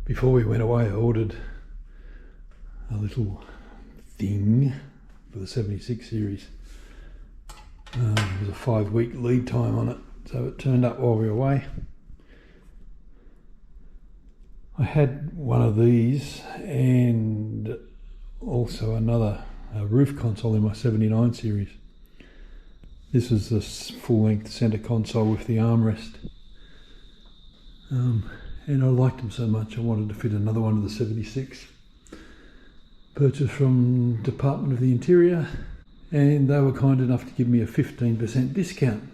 Before we went away, I ordered a little thing for the 76 series. There was a 5-week lead time on it, so it turned up while we were away. I had one of these and also another roof console in my 79 series. This is the full-length centre console with the armrest. And I liked them so much I wanted to fit another one of the 76. Purchased from Department of the Interior, and they were kind enough to give me a 15% discount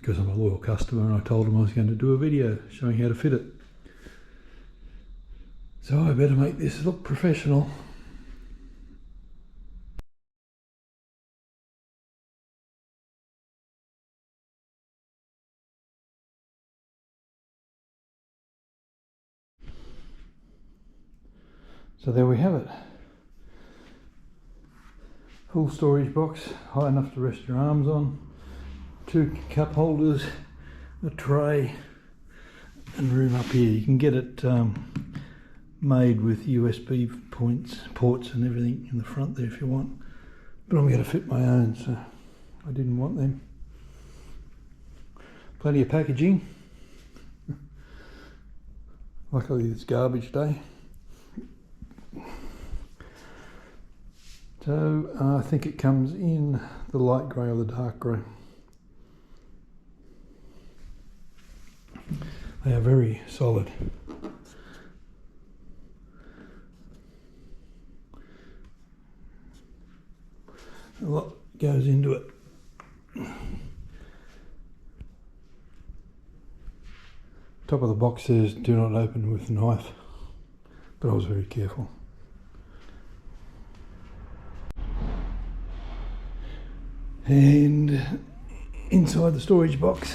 because I'm a loyal customer, and I told them I was going to do a video showing how to fit it. So I better make this look professional. So there we have it. Full storage box, high enough to rest your arms on. 2 cup holders, a tray, and room up here. You can get it made with USB ports and everything in the front there if you want. But I'm going to fit my own, so I didn't want them. Plenty of packaging. Luckily it's garbage day. So I think it comes in the light grey or the dark grey. They are very solid. A lot goes into it. Top of the box says do not open with knife, but I was very careful. And inside the storage box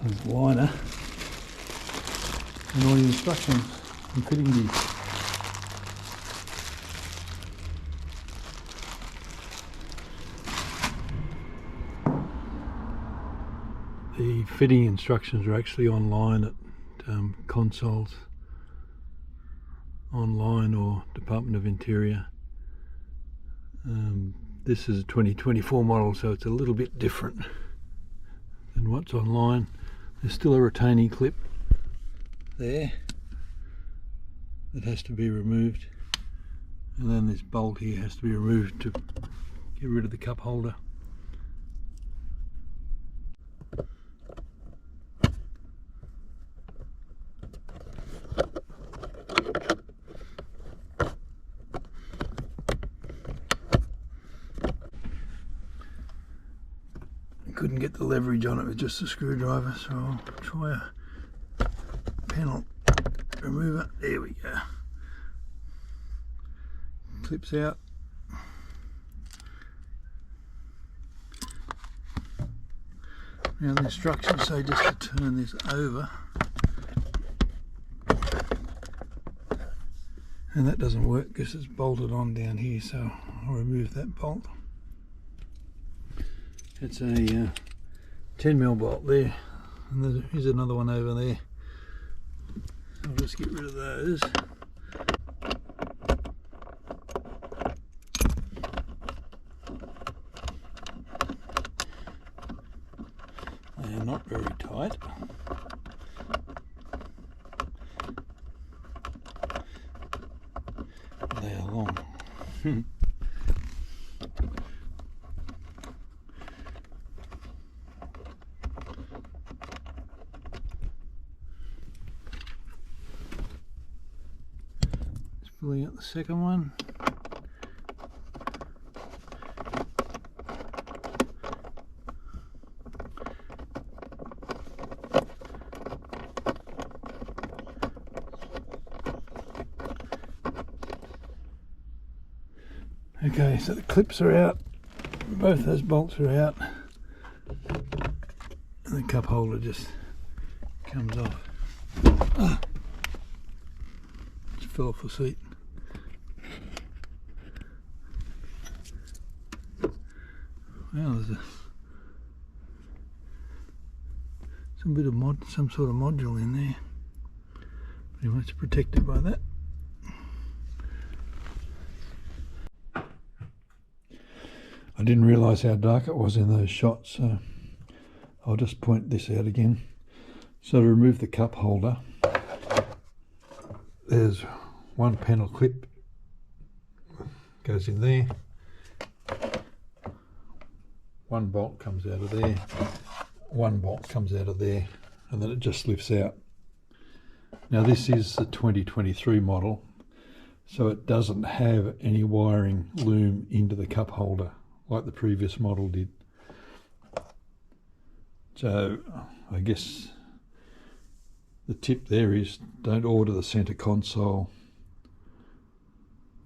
there's a liner and all the instructions and fitting these. The fitting instructions are actually online at consoles online or Department of Interior. This is a 2024 model, so it's a little bit different than what's online. There's still a retaining clip there that has to be removed, and then this bolt here has to be removed to get rid of the cup holder. Couldn't get the leverage on it with just a screwdriver, so I'll try a panel remover. There we go. Clips out. Now the instructions say just to turn this over, and that doesn't work because it's bolted on down here, so I'll remove that bolt. It's a 10mm bolt there, and there's another one over there. I'll just get rid of those. They are not very tight. They are long. Pulling out the second one. Okay, so the clips are out, both those bolts are out, and the cup holder just comes off. Just fell off the seat. Well, there's some sort of module in there. Anyway, it's protected by that. I didn't realise how dark it was in those shots, so I'll just point this out again. So to remove the cup holder, there's one panel clip goes in there, one bolt comes out of there, one bolt comes out of there, and then it just lifts out. Now this is the 2023 model, so it doesn't have any wiring loom into the cup holder like the previous model did. So I guess the tip there is don't order the center console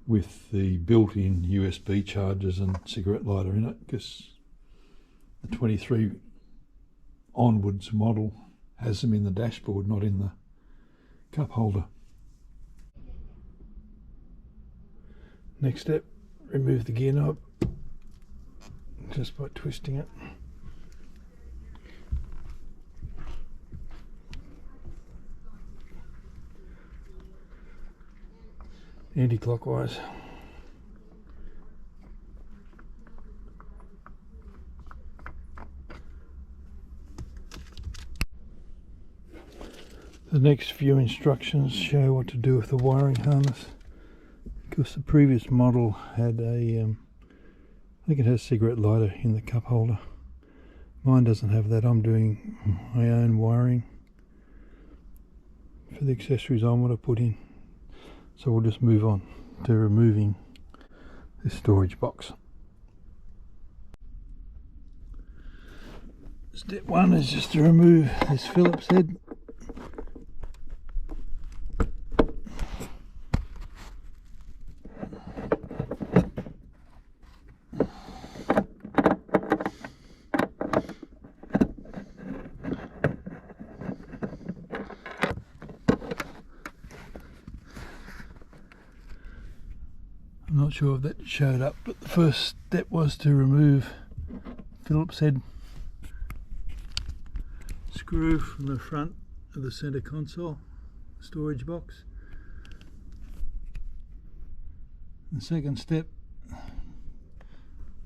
with the built-in USB chargers and cigarette lighter in it, because the 23 onwards model has them in the dashboard, not in the cup holder. Next step, remove the gear knob just by twisting it. Anti-clockwise. The next few instructions show what to do with the wiring harness, because the previous model had a, I think it has cigarette lighter in the cup holder. Mine doesn't have that. I'm doing my own wiring for the accessories I want to put in. So we'll just move on to removing this storage box. Step one is just to remove this Phillips head. I'm not sure if that showed up, but the first step was to remove Phillips head screw from the front of the center console storage box. The second step,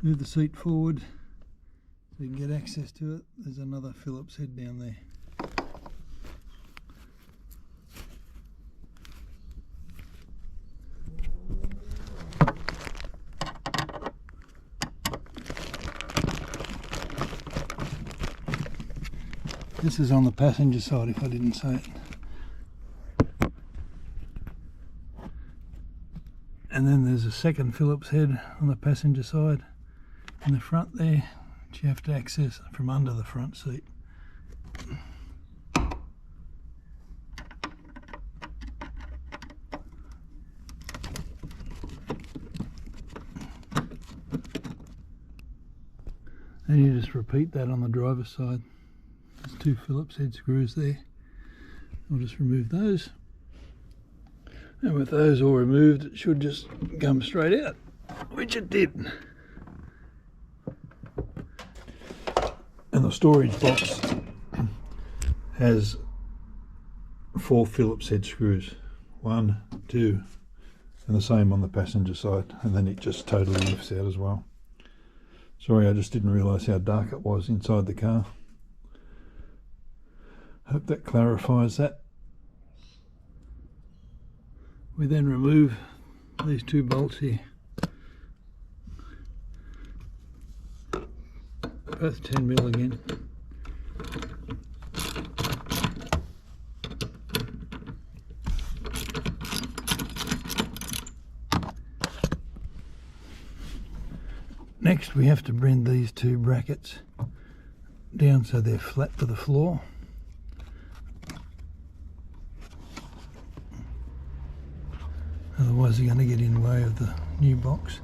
move the seat forward so you can get access to it. There's another Phillips head down there. This is on the passenger side, if I didn't say it. And then there's a second Phillips head on the passenger side in the front there, which you have to access from under the front seat. And you just repeat that on the driver's side. There's two Phillips head screws there. I'll just remove those. And with those all removed, it should just come straight out, which it did. And the storage box has 4 Phillips head screws. 1, 2, and the same on the passenger side. And then it just totally lifts out as well. Sorry, I just didn't realise how dark it was inside the car. Hope that clarifies that. We then remove these 2 bolts here. Both 10mm again. Next we have to bend these 2 brackets down so they're flat to the floor. Otherwise they're going to get in the way of the new box,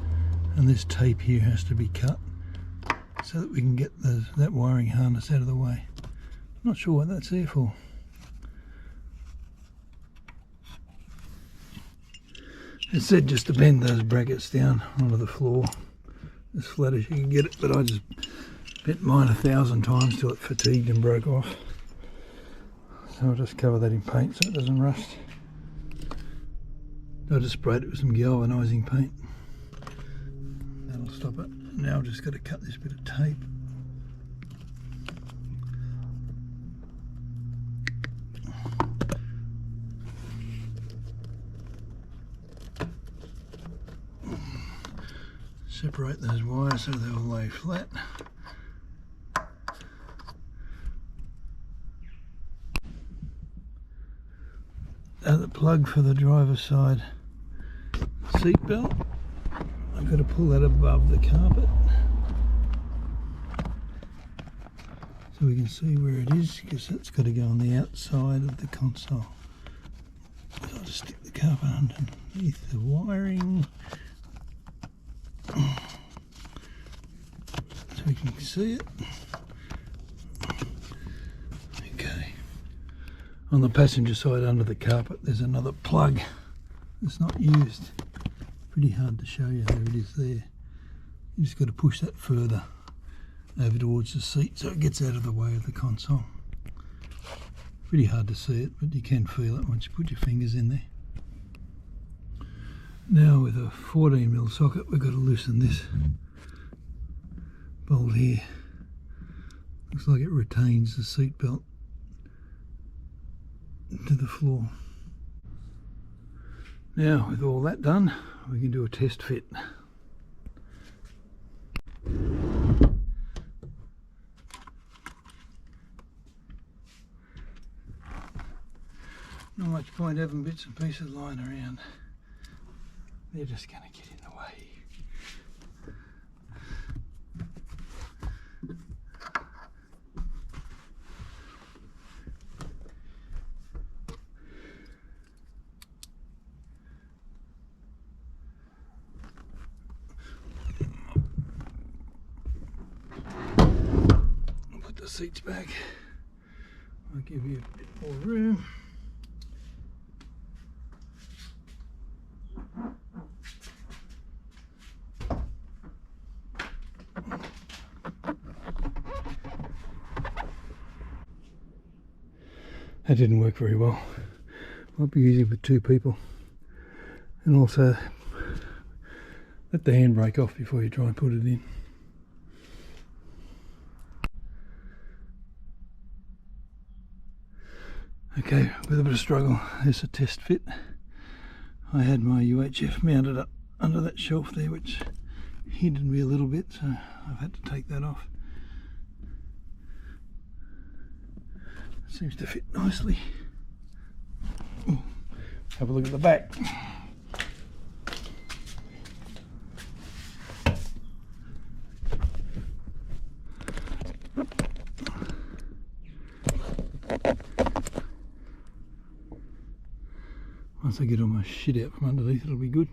and this tape here has to be cut so that we can get that wiring harness out of the way. Not sure what that's there for. It said just to bend those brackets down onto the floor as flat as you can get it, but I just bent mine 1,000 times till it fatigued and broke off. So I'll just cover that in paint so it doesn't rust. I just sprayed it with some galvanising paint. That'll stop it. Now I've just got to cut this bit of tape. Separate those wires so they'll lay flat. The plug for the driver's side seat belt, I've got to pull that above the carpet so we can see where it is, because that's got to go on the outside of the console. So I'll just stick the carpet underneath the wiring so we can see it. Okay. On the passenger side under the carpet there's another plug that's not used. Pretty hard to show you. There it is there. You just got to push that further over towards the seat so it gets out of the way of the console. Pretty hard to see it, but you can feel it once you put your fingers in there. Now with a 14mm socket we've got to loosen this bolt here. Looks like it retains the seat belt to the floor. Now with all that done, we can do a test fit. Not much point having bits and pieces lying around. They're just going to get in the way. I'll put the seats back. I'll give you a bit more room. That didn't work very well. Might be easy with two people. And also let the handbrake off before you try and put it in. Okay, with a bit of struggle, there's a test fit. I had my UHF mounted up under that shelf there, which hindered me a little bit, so I've had to take that off. Seems to fit nicely. Ooh. Have a look at the back. Once I get all my shit out from underneath, it'll be good.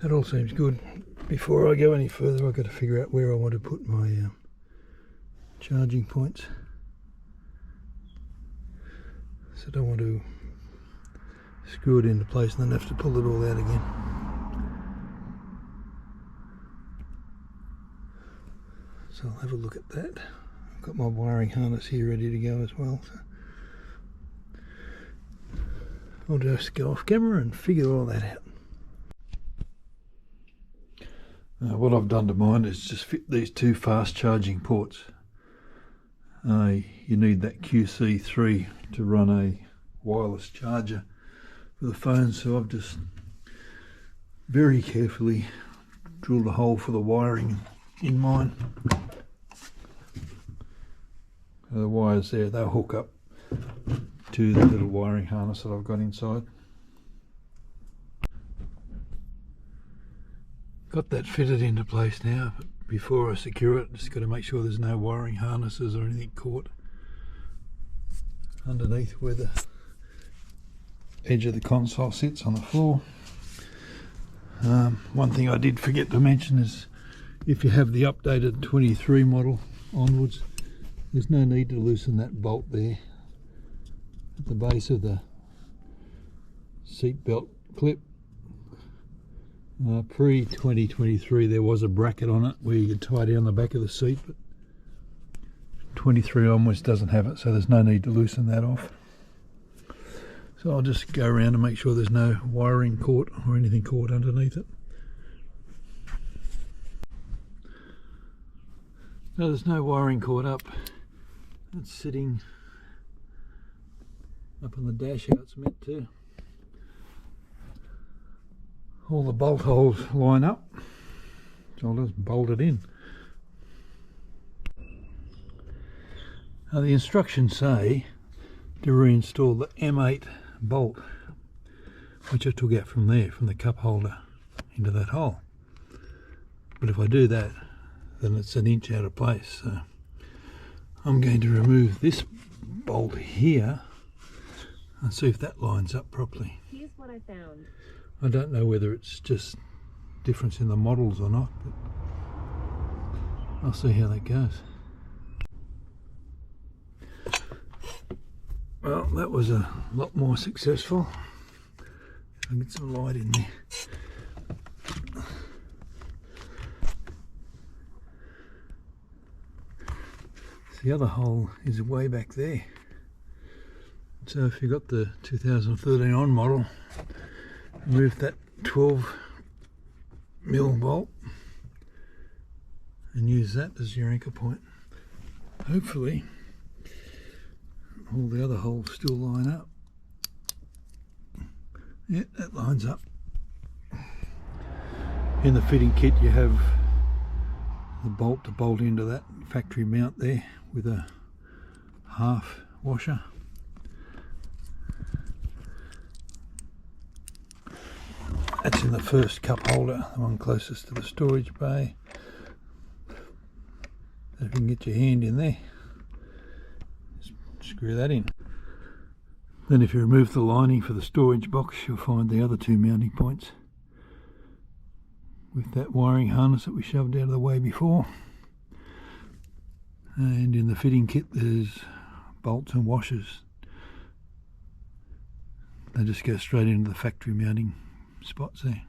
That all seems good. Before I go any further, I've got to figure out where I want to put my charging points. So I don't want to screw it into place and then have to pull it all out again. So I'll have a look at that. I've got my wiring harness here ready to go as well. So I'll just go off camera and figure all that out. What I've done to mine is just fit these two fast charging ports. You need that QC3 to run a wireless charger for the phone, so I've just very carefully drilled a hole for the wiring in mine. The wires there, they'll hook up to the little wiring harness that I've got inside. Got that fitted into place now, but before I secure it, just got to make sure there's no wiring harnesses or anything caught underneath where the edge of the console sits on the floor. One thing I did forget to mention is if you have the updated 23 model onwards, there's no need to loosen that bolt there at the base of the seat belt clip. Pre-2023 there was a bracket on it where you could tie down the back of the seat, but 23 onwards doesn't have it, so there's no need to loosen that off. So I'll just go around and make sure there's no wiring caught or anything caught underneath it. No, there's no wiring caught up. It's sitting up on the dash how it's meant to. All the bolt holes line up, so I'll just bolt it in. Now the instructions say to reinstall the M8 bolt, which I took out from there, from the cup holder into that hole. But if I do that, then it's an inch out of place. So I'm going to remove this bolt here and see if that lines up properly. Here's what I found. I don't know whether it's just difference in the models or not, but I'll see how that goes. Well, that was a lot more successful. I'll get some light in there. The other hole is way back there. So if you've got the 2013 on model, remove that 12mm bolt and use that as your anchor point. Hopefully all the other holes still line up. Yeah, that lines up. In the fitting kit you have the bolt to bolt into that factory mount there with a half washer. That's in the first cup holder, the one closest to the storage bay. If you can get your hand in there, screw that in. Then if you remove the lining for the storage box, you'll find the other two mounting points with that wiring harness that we shoved out of the way before. And in the fitting kit there's bolts and washers. They just go straight into the factory mounting spots there.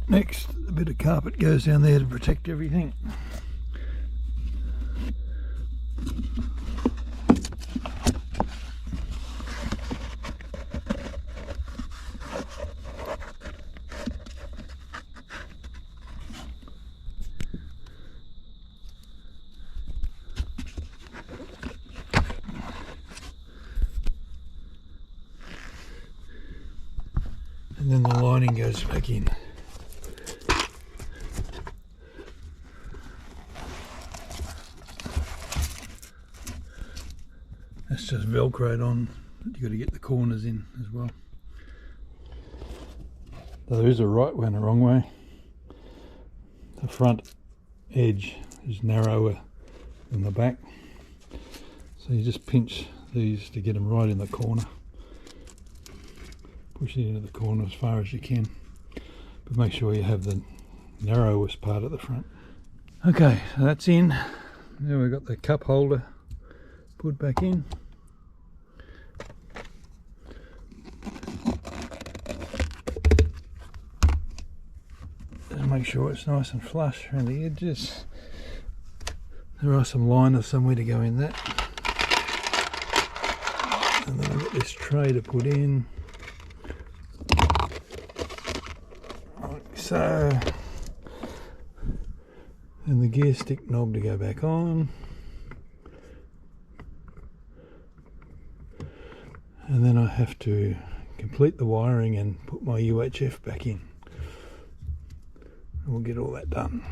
Next, a bit of carpet goes down there to protect everything. And then the lining goes back in. That's just velcroed on, but you've got to get the corners in as well. There is a right way and a wrong way. The front edge is narrower than the back, so you just pinch these to get them right in the corner. Push it into the corner as far as you can, but make sure you have the narrowest part at the front. Okay, so that's in. Now we've got the cup holder put back in. And make sure it's nice and flush around the edges. There are some liners somewhere to go in that. And then I've got this tray to put in. So, and the gear stick knob to go back on, and then I have to complete the wiring and put my UHF back in, and we'll get all that done.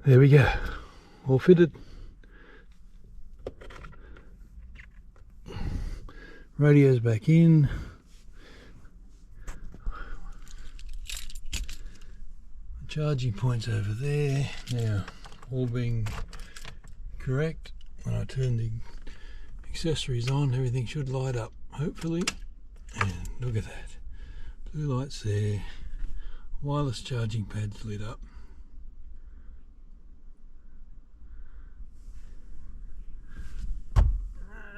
There we go, all fitted. Radio's back in. Charging points over there. Now, all being correct, when I turn the accessories on, everything should light up, hopefully. And look at that. Blue lights there. Wireless charging pads lit up.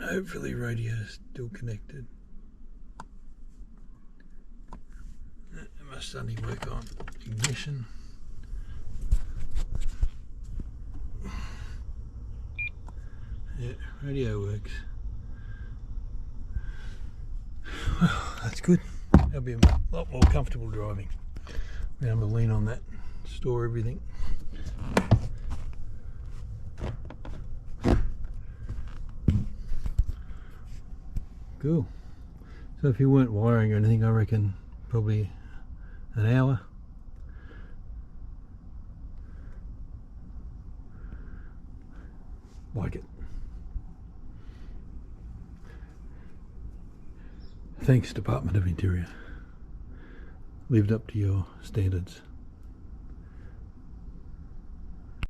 Hopefully radio's still connected. It must only work on ignition. Yeah, radio works. Well, that's good. That'll be a lot more comfortable driving. Be able to lean on that, store everything. Cool. So if you weren't wiring or anything, I reckon probably an hour. Like it. Thanks, Department of Interior. Lived up to your standards.